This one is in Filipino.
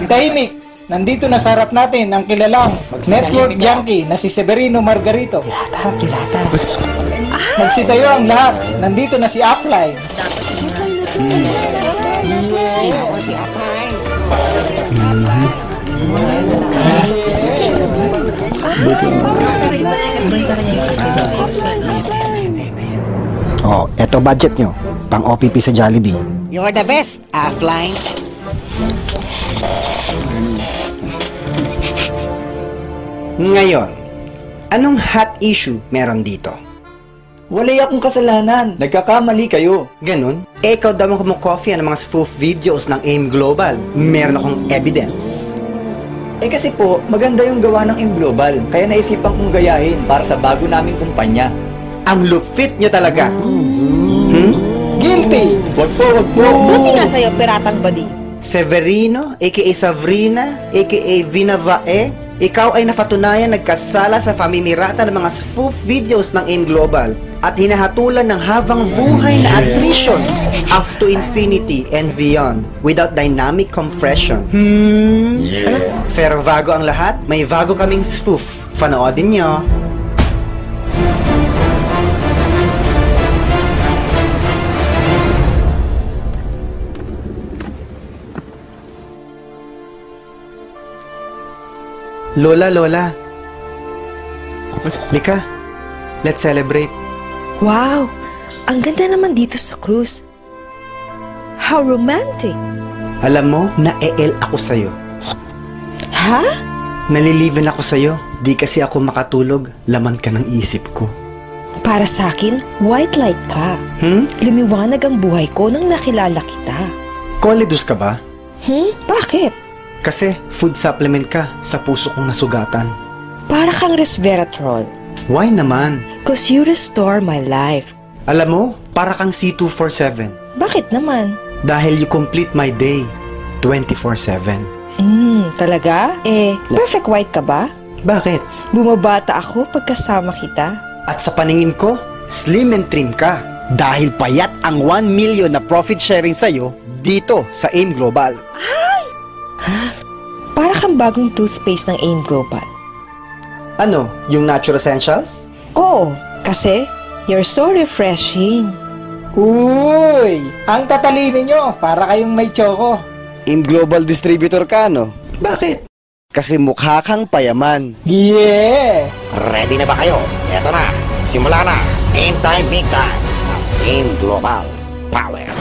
Tahimik! Nandito na sa harap natin ang kilalang network junkie na si Severino Margarito. Kilata. Magsitayo ang lahat. Nandito na si Offline. Ako si Apay. Oh, eto budget nyo. Pang OPP sa Jollibee. You're the best, Offline. Ngayon, anong hot issue meron dito? Walay akong kasalanan. Nagkakamali kayo. Ganun? Ikaw daw ang kumukofya ng mga spoof videos ng AIM Global. Meron akong evidence. Eh kasi po, maganda yung gawa ng AIM Global. Kaya naisipan kong gayahin para sa bago naming kumpanya. Ang lupit nyo talaga. Guilty! Wag po. Buti nga sa'yo, piratang badi. Severino, aka Savrina, aka Vinavae, ikaw ay napatunayan nagkasala sa pamimirata ng mga spoof videos ng AIM Global at hinahatulan ng habang buhay na attrition up to infinity and beyond without dynamic compression. Pero bago ang lahat, may bago kaming spoof. Panoodin nyo. Lola. Lika, let's celebrate. Wow! Ang ganda naman dito sa cruise. How romantic! Alam mo, na-EL ako sa'yo. Ha? Naliliven ako sa'yo. Di kasi ako makatulog, laman ka ng isip ko. Para sa akin, white light ka. Lumiwanag ang buhay ko nang nakilala kita. Koledus ka ba? Bakit? Kasi food supplement ka sa puso kong nasugatan. Para kang resveratrol. Why naman? Cause you restore my life. Alam mo, para kang C247. Bakit naman? Dahil you complete my day 24/7. Talaga? Perfect white ka ba? Bakit? Bumabata ako pagkasama kita. At sa paningin ko, slim and trim ka. Dahil payat ang 1 million na profit sharing sa'yo dito sa AIM Global. Para kang bagong toothpaste ng AIM Global. Ano? Yung Natural Essentials? Oo, kasi you're so refreshing. Uy! Ang tatalino nyo, para kayong may choco. AIM Global Distributor ka, no? Bakit? Kasi mukha kang payaman. Yeah! Ready na ba kayo? Eto na. Simula na. Game time, big time. AIM Global Power.